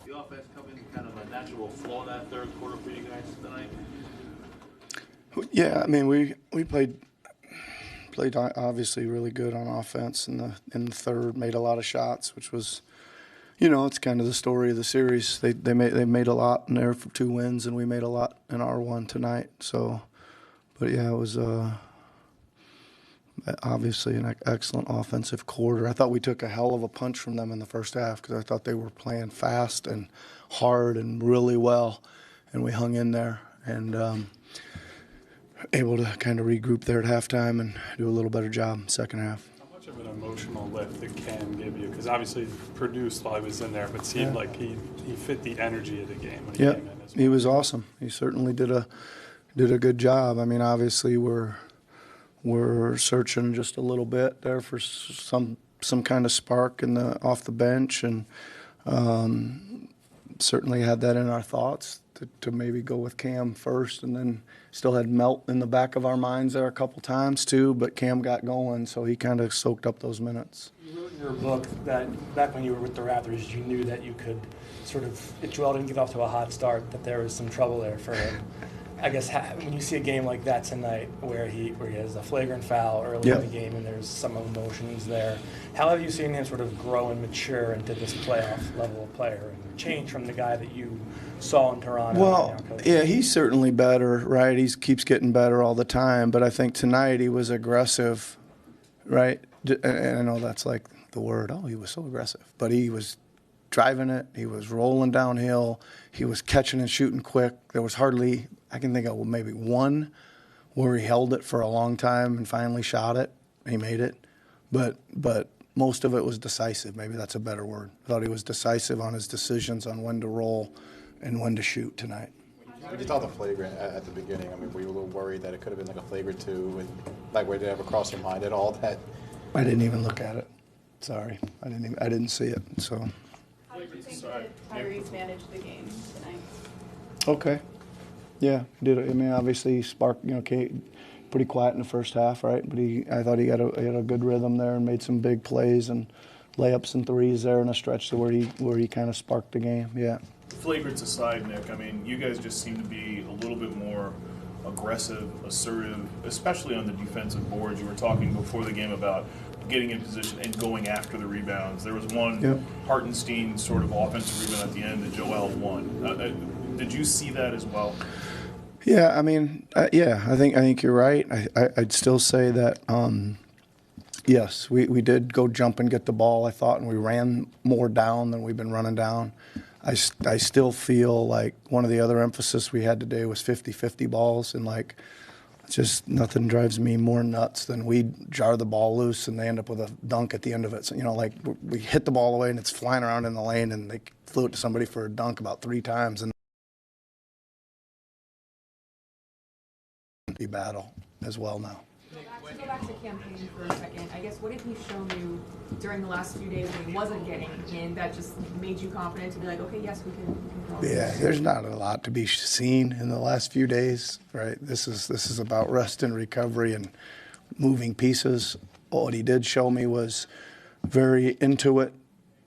the offense come in kind of a natural flow in that third quarter for you guys tonight? Yeah, I mean we played obviously really good on offense in the third. Made a lot of shots, which was, it's kind of the story of the series. They made a lot in there for 2 wins, and we made a lot in our one tonight. So, but yeah, it was obviously an excellent offensive quarter. I thought we took a hell of a punch from them in the first half because I thought they were playing fast and hard and really well, and we hung in there and able to kind of regroup there at halftime and do a little better job second half. How much of an emotional lift did Cam give you? Because obviously he produced while he was in there, but it seemed like he fit the energy of the game when he came in as well. He was awesome. He certainly did a good job. I mean, obviously we're searching just a little bit there for some kind of spark off the bench, and certainly had that in our thoughts to maybe go with Cam first, and then still had Melt in the back of our minds there a couple times too, but Cam got going, so he kind of soaked up those minutes. You wrote in your book that back when you were with the Raptors, you knew that you could sort of, if Joel didn't get off to a hot start, that there was some trouble there for him. I guess when you see a game like that tonight where he has a flagrant foul early in the game and there's some emotions there, how have you seen him sort of grow and mature into this playoff level of player and change from the guy that you saw in Toronto? Well, yeah, he's certainly better, right? He keeps getting better all the time, but I think tonight he was aggressive, right? And I know that's like the word, he was so aggressive, but he was driving it, he was rolling downhill, he was catching and shooting quick. There was hardly, I can think of maybe one where he held it for a long time and finally shot it. He made it, but most of it was decisive. Maybe that's a better word. I thought he was decisive on his decisions on when to roll and when to shoot tonight. When you thought the flagrant at the beginning, I mean, were you a little worried that it could have been like a flagrant 2? And like, where did it ever cross your mind at all that? I didn't even look at it. Sorry, I didn't see it. So. How did you think that Tyrese managed the game tonight? Okay. Yeah, he did. I mean, obviously he sparked, pretty quiet in the first half, right? But I thought he had a good rhythm there and made some big plays and layups and threes there in a stretch to where he kind of sparked the game. Yeah. Flagrants aside, Nick, I mean, you guys just seem to be a little bit more aggressive, assertive, especially on the defensive boards. You were talking before the game about getting in position and going after the rebounds. There was one Hartenstein sort of offensive rebound at the end that Joel won. Did you see that as well? Yeah, I mean, I think you're right. I'd still say that, yes, we did go jump and get the ball, I thought, and we ran more down than we've been running down. I still feel like one of the other emphasis we had today was 50-50 balls, and like, just nothing drives me more nuts than we jar the ball loose and they end up with a dunk at the end of it. So, like we hit the ball away and it's flying around in the lane and they flew it to somebody for a dunk about 3 times and be battle as well now. To go back to campaign for a second, I guess what did he show you during the last few days when he wasn't getting in that just made you confident to be like, okay, yes, we can Yeah, there's not a lot to be seen in the last few days, right? This is about rest and recovery and moving pieces. What he did show me was very into it,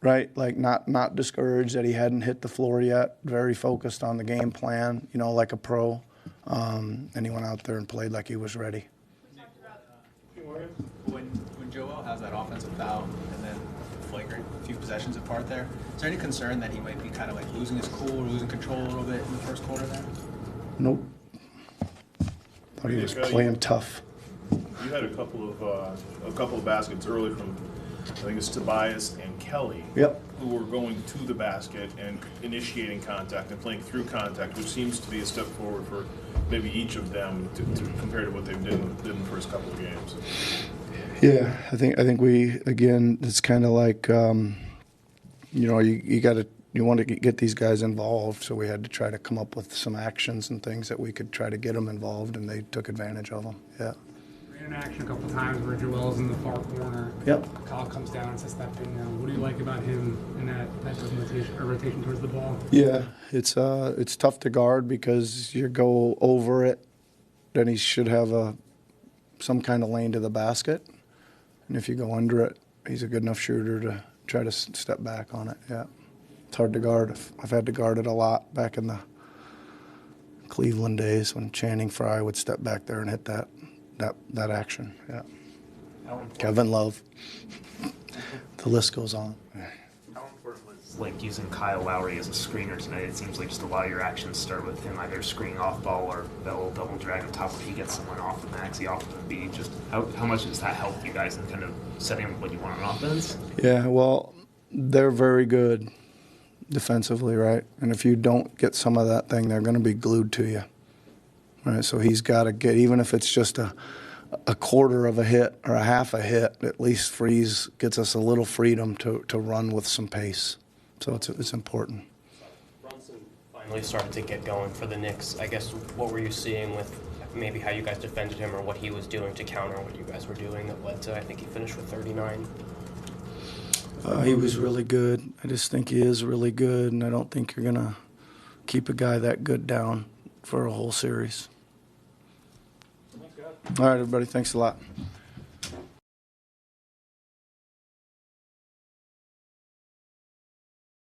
right? Like not discouraged that he hadn't hit the floor yet, very focused on the game plan, like a pro. And he went out there and played like he was ready. When Joel has that offensive foul and then flagrant, a few possessions apart there, is there any concern that he might be kind of like losing his cool or losing control a little bit in the first quarter there? Nope. Thought he was playing tough. You had a couple of baskets early from, I think it's Tobias and Kelly, who were going to the basket and initiating contact and playing through contact, which seems to be a step forward for maybe each of them to compare to what they did in the first couple of games. Yeah, I think we, again, it's kind of like you want to get these guys involved, so we had to try to come up with some actions and things that we could try to get them involved, and they took advantage of them. Yeah. In action a couple of times where Joel's in the far corner. Kyle comes down and says step in now. What do you like about him in that type of rotation towards the ball? Yeah, it's tough to guard because you go over it, then he should have some kind of lane to the basket, and if you go under it, he's a good enough shooter to try to step back on it. Yeah. It's hard to guard. I've had to guard it a lot back in the Cleveland days when Channing Frye would step back there and hit that action. Yeah. Kevin Love. The list goes on. How important was like using Kyle Lowry as a screener tonight? It seems like just a lot of your actions start with him either screening off ball or that little double drag on top where he gets someone off of Maxey, off of Embiid. Just how much does that help you guys in kind of setting what you want on offense? Yeah, well, they're very good defensively, right? And if you don't get some of that thing, they're going to be glued to you, right? So he's got to get, even if it's just a quarter of a hit or a half a hit, at least gets us a little freedom to run with some pace. So it's important. Brunson finally started to get going for the Knicks. I guess what were you seeing with maybe how you guys defended him or what he was doing to counter what you guys were doing that led to, I think he finished with 39? He was really good. I just think he is really good, and I don't think you're going to keep a guy that good down for a whole series. All right, everybody. Thanks a lot.